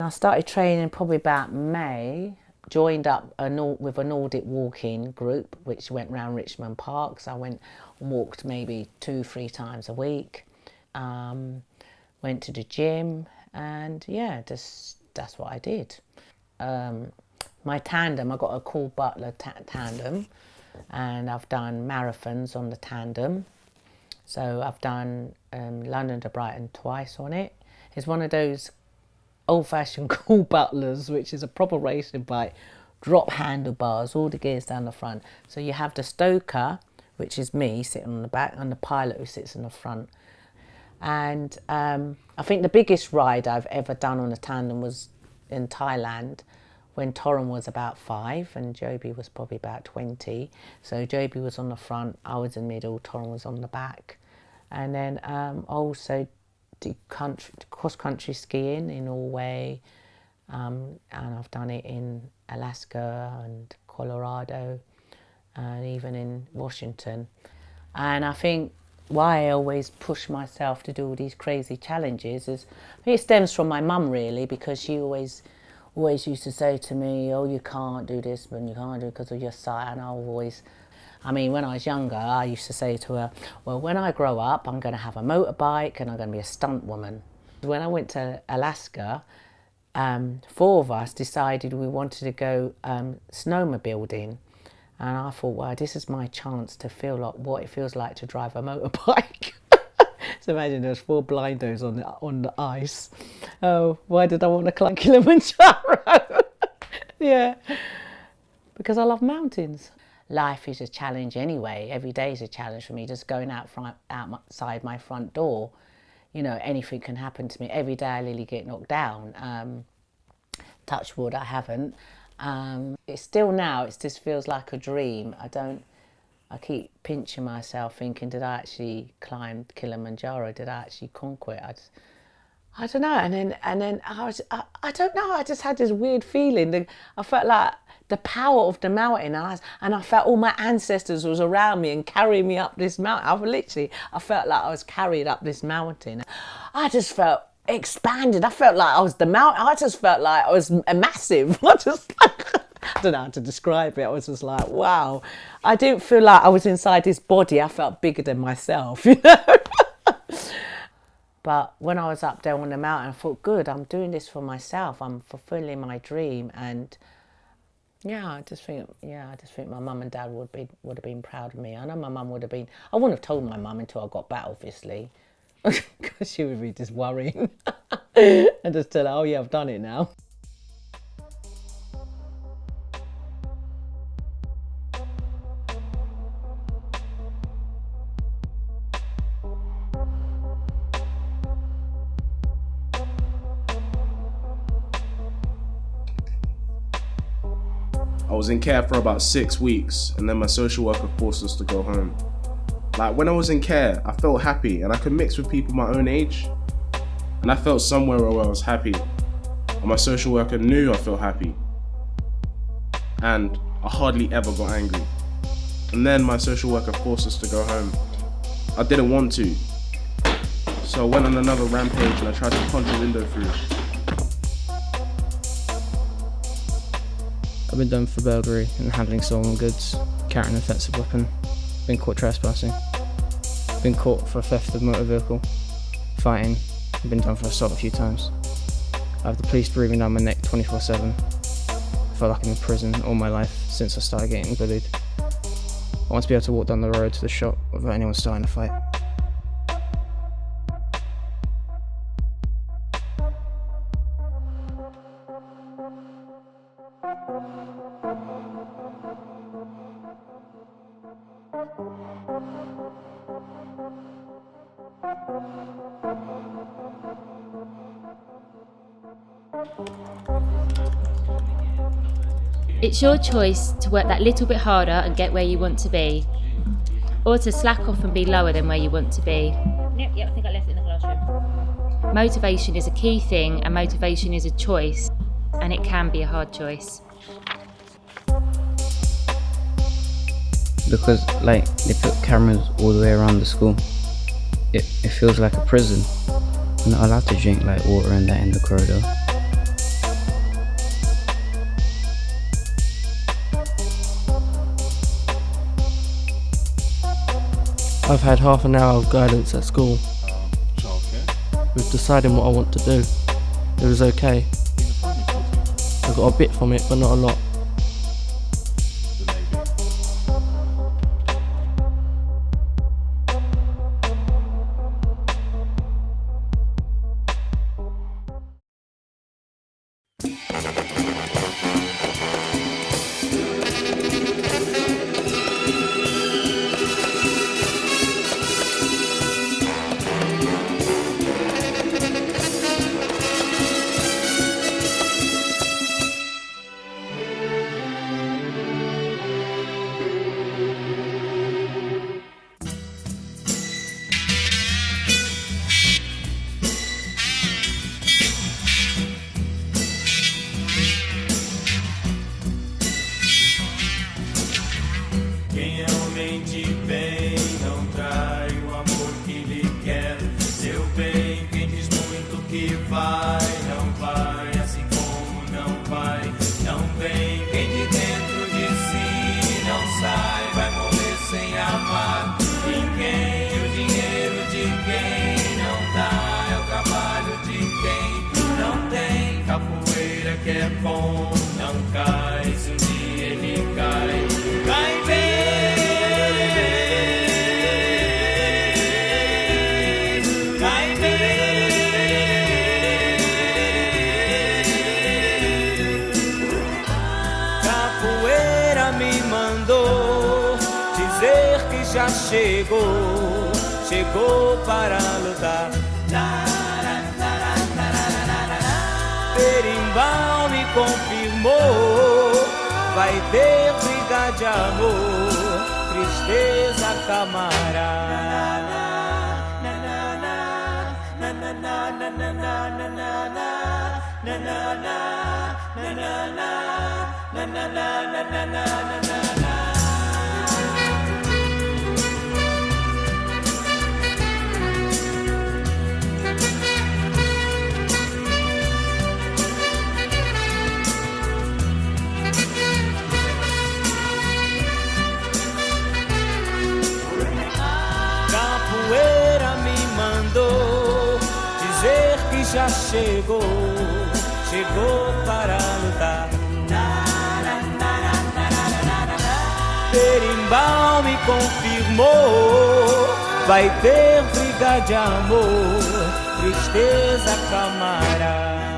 I started training probably about May, joined up with a Nordic walking group which went round Richmond Park. So I went and walked maybe 2-3 times a week, went to the gym, and yeah, that's what I did. My tandem, I got a Cool Butler tandem, and I've done marathons on the tandem. So I've done London to Brighton twice on it. It's one of those old-fashioned Cool Butlers, which is a proper racing bike, drop handlebars, all the gears down the front. So you have the stoker, which is me sitting on the back, and the pilot who sits in the front. And I think the biggest ride I've ever done on a tandem was in Thailand, when Torren was about 5 and Joby was probably about 20. So Joby was on the front, I was in the middle, Torren was on the back. And then also did cross-country skiing in Norway, and I've done it in Alaska and Colorado, and even in Washington. And I think why I always push myself to do all these crazy challenges is, I think it stems from my mum really, because she always used to say to me, oh, you can't do this, but you can't do it because of your sight. And I mean, when I was younger, I used to say to her, well, when I grow up, I'm going to have a motorbike and I'm going to be a stunt woman. When I went to Alaska, 4 of us decided we wanted to go snowmobiling. And I thought, well, this is my chance to feel like what it feels like to drive a motorbike. So imagine there's 4 blindos on the ice. Oh, why did I want to climb Kilimanjaro? Yeah, because I love mountains. Life is a challenge anyway. Every day is a challenge for me. Just going outside my front door, you know, anything can happen to me. Every day I literally get knocked down. Touch wood, I haven't. It's still now, it just feels like a dream. I keep pinching myself thinking, did I actually climb Kilimanjaro? Did I actually conquer it? I don't know. And then I don't know. I just had this weird feeling. I felt like the power of the mountain, and I felt all my ancestors was around me and carrying me up this mountain. I felt like I was carried up this mountain. I just felt expanded. I felt like I was the mountain. I just felt like I was massive. I don't know how to describe it. I was just like, wow. I didn't feel like I was inside this body. I felt bigger than myself, you know. But when I was up there on the mountain, I thought, good, I'm doing this for myself. I'm fulfilling my dream. And I just think my mum and dad would have been proud of me. I know my mum would have been. I wouldn't have told my mum until I got back, obviously, because she would be just worrying. And just tell her, oh yeah, I've done it now. I was in care for about 6 weeks, and then my social worker forced us to go home. Like, when I was in care, I felt happy and I could mix with people my own age. And I felt somewhere where I was happy. And my social worker knew I felt happy. And I hardly ever got angry. And then my social worker forced us to go home. I didn't want to. So I went on another rampage and I tried to punch a window through. I've been done for burglary and handling stolen goods, carrying an offensive weapon, been caught trespassing, been caught for theft of motor vehicle, fighting, been done for assault a few times. I have the police breathing down my neck 24/7. I feel like I'm in prison all my life since I started getting bullied. I want to be able to walk down the road to the shop without anyone starting a fight. It's your choice to work that little bit harder and get where you want to be, or to slack off and be lower than where you want to be. Yeah, I think I left it in the classroom. Motivation is a key thing, and motivation is a choice, and it can be a hard choice. Because, like, they put cameras all the way around the school. It feels like a prison. I'm not allowed to drink, like, water and that in the corridor. I've had half an hour of guidance at school Childcare? with deciding what I want to do. It was okay. I got a bit from it, but not a lot. The Navy? Quem é homem de bem não trai o amor que lhe quer. Seu bem, quem diz muito que vai, não vai, assim como não vai. Não vem, quem de dentro de si não sai, vai morrer sem amar ninguém. O dinheiro de quem não dá é o trabalho de quem não tem. Capoeira que é bom, não cai, se um dia ele cai, cai bem. Capoeira me mandou dizer que já chegou, chegou para lutar. Berimbau me confirmou, vai ter briga de amor, tristeza camarada. Capoeira me mandou dizer que já chegou, chegou para lutar. Berimbau me confirmou, vai ter briga de amor, tristeza camarada.